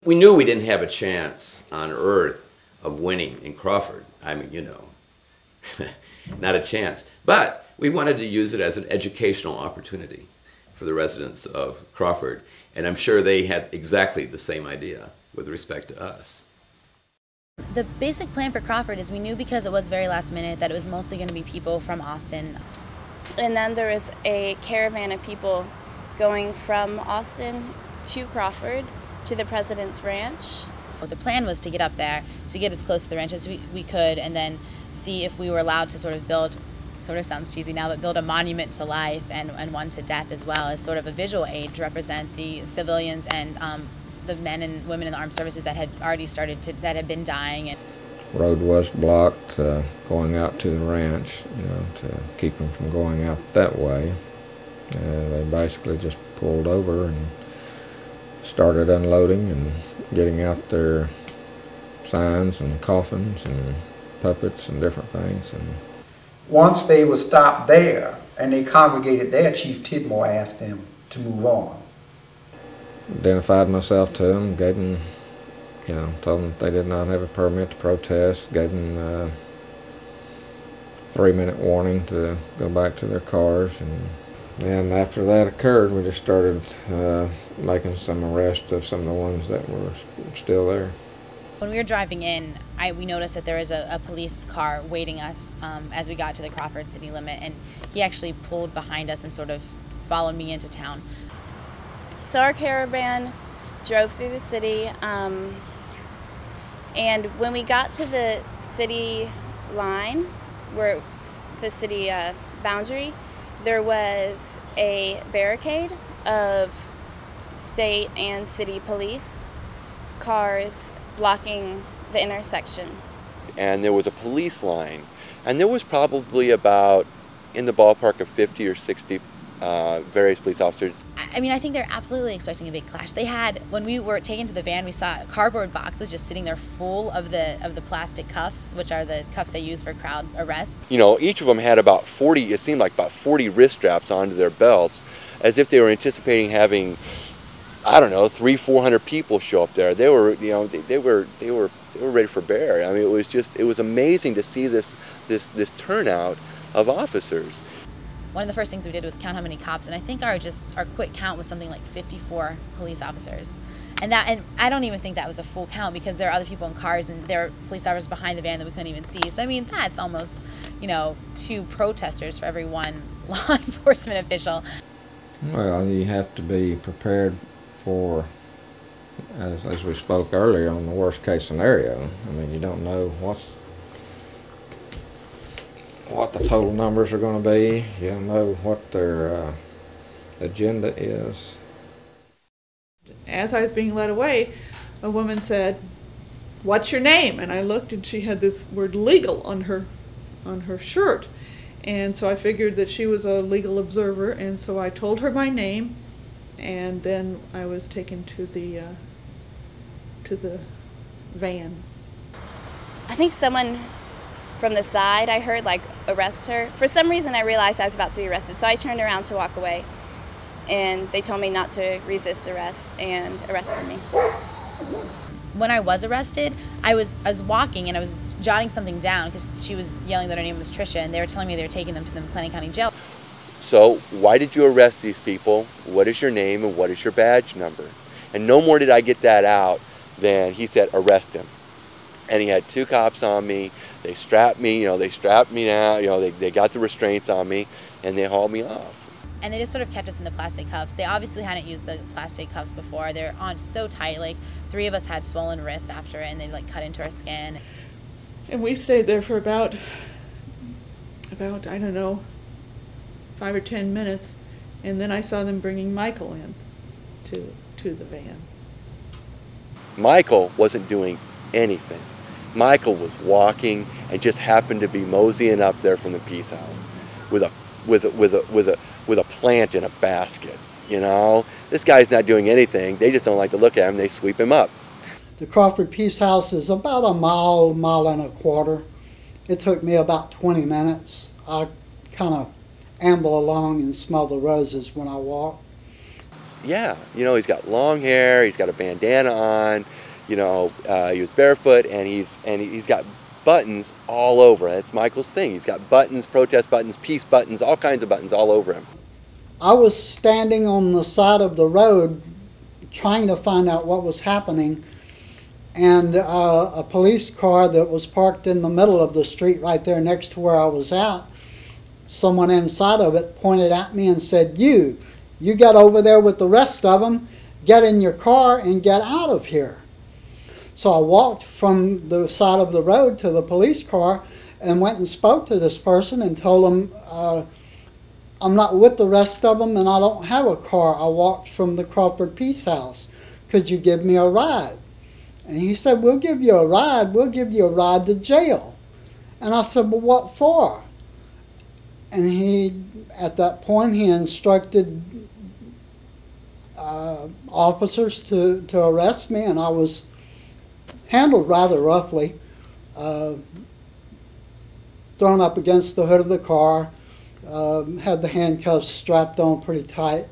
We knew we didn't have a chance on earth of winning in Crawford. I mean, you know, not a chance. But we wanted to use it as an educational opportunity for the residents of Crawford. And I'm sure they had exactly the same idea with respect to us. The basic plan for Crawford is we knew, because it was very last minute, that it was mostly going to be people from Austin. And then there was a caravan of people going from Austin to Crawford to the President's Ranch. The plan was to get up there, to get as close to the ranch as we could, and then see if we were allowed to sort of build, sort of sounds cheesy now, but build a monument to life and one to death as well, as sort of a visual aid to represent the civilians and the men and women in the armed services that had already that had been dying. And road was blocked going out to the ranch, you know, to keep them from going out that way. They basically just pulled over and started unloading and getting out their signs and coffins and puppets and different things. And once they were stopped there and they congregated there, Chief Tidmore asked them to move on. Identified myself to them, gave them, you know, told them they did not have a permit to protest, gave them a 3-minute warning to go back to their cars. And after that occurred, we just started making some arrests of some of the ones that were still there. when we were driving in, we noticed that there was a police car waiting us as we got to the Crawford city limit, and he actually pulled behind us and sort of followed me into town. So our caravan drove through the city, and when we got to the city line, where the city boundary, there was a barricade of state and city police cars blocking the intersection. And there was a police line, and there was probably about in the ballpark of 50 or 60 various police officers. I mean, I think they're absolutely expecting a big clash. They had, when we were taken to the van, we saw cardboard boxes just sitting there full of the plastic cuffs, which are the cuffs they use for crowd arrests. You know, each of them had about 40, it seemed like about 40 wrist straps onto their belts, as if they were anticipating having, I don't know, 300-400 people show up there. They were, you know, they were ready for bear. I mean, it was amazing to see this turnout of officers. One of the first things we did was count how many cops, and I think our quick count was something like 54 police officers. And I don't even think that was a full count, because there are other people in cars and there are police officers behind the van that we couldn't even see. So I mean, that's almost, you know, 2 protesters for every 1 law enforcement official. Well, you have to be prepared for, as we spoke earlier, on the worst case scenario. I mean, you don't know what the total numbers are going to be. You don't know what their agenda is. As I was being led away, a woman said, "What's your name?" And I looked, and she had this word "legal" on her shirt. And so I figured that she was a legal observer, and so I told her my name, and then I was taken to the van. I think someone from the side, I heard, like, arrest her. For some reason, I realized I was about to be arrested, so I turned around to walk away, and they told me not to resist arrest and arrested me. When I was arrested, I was walking and I was jotting something down because she was yelling that her name was Trisha, and they were telling me they were taking them to the McLennan County Jail. So, why did you arrest these people? What is your name and what is your badge number? And no more did I get that out than he said, "Arrest him." And he had 2 cops on me. They strapped me, they strapped me down, they got the restraints on me, and they hauled me off. And they just sort of kept us in the plastic cuffs. They obviously hadn't used the plastic cuffs before. They're on so tight, like 3 of us had swollen wrists after it, and they like cut into our skin. And we stayed there for about I don't know, 5 or 10 minutes, and then I saw them bringing Michael in to the van. Michael wasn't doing anything. Michael was walking and just happened to be moseying up there from the Peace House with a plant in a basket. This guy's not doing anything. They just don't like to look at him. They sweep him up. The Crawford Peace House is about a mile and a quarter. It took me about 20 minutes. I kind of amble along and smell the roses when I walk. Yeah, you know, he's got long hair, he's got a bandana on, you know, he was barefoot, and he's got buttons all over. That's Michael's thing. He's got buttons, protest buttons, peace buttons, all kinds of buttons all over him. I was standing on the side of the road trying to find out what was happening, and a police car that was parked in the middle of the street right there next to where I was at, someone inside of it pointed at me and said, you get over there with the rest of them, get in your car and get out of here. So I walked from the side of the road to the police car and went and spoke to this person and told him, I'm not with the rest of them and I don't have a car. I walked from the Crawford Peace House. Could you give me a ride? And he said, we'll give you a ride. We'll give you a ride to jail. And I said, well, what for? And at that point, he instructed officers to arrest me, and I was handled rather roughly, thrown up against the hood of the car, had the handcuffs strapped on pretty tight.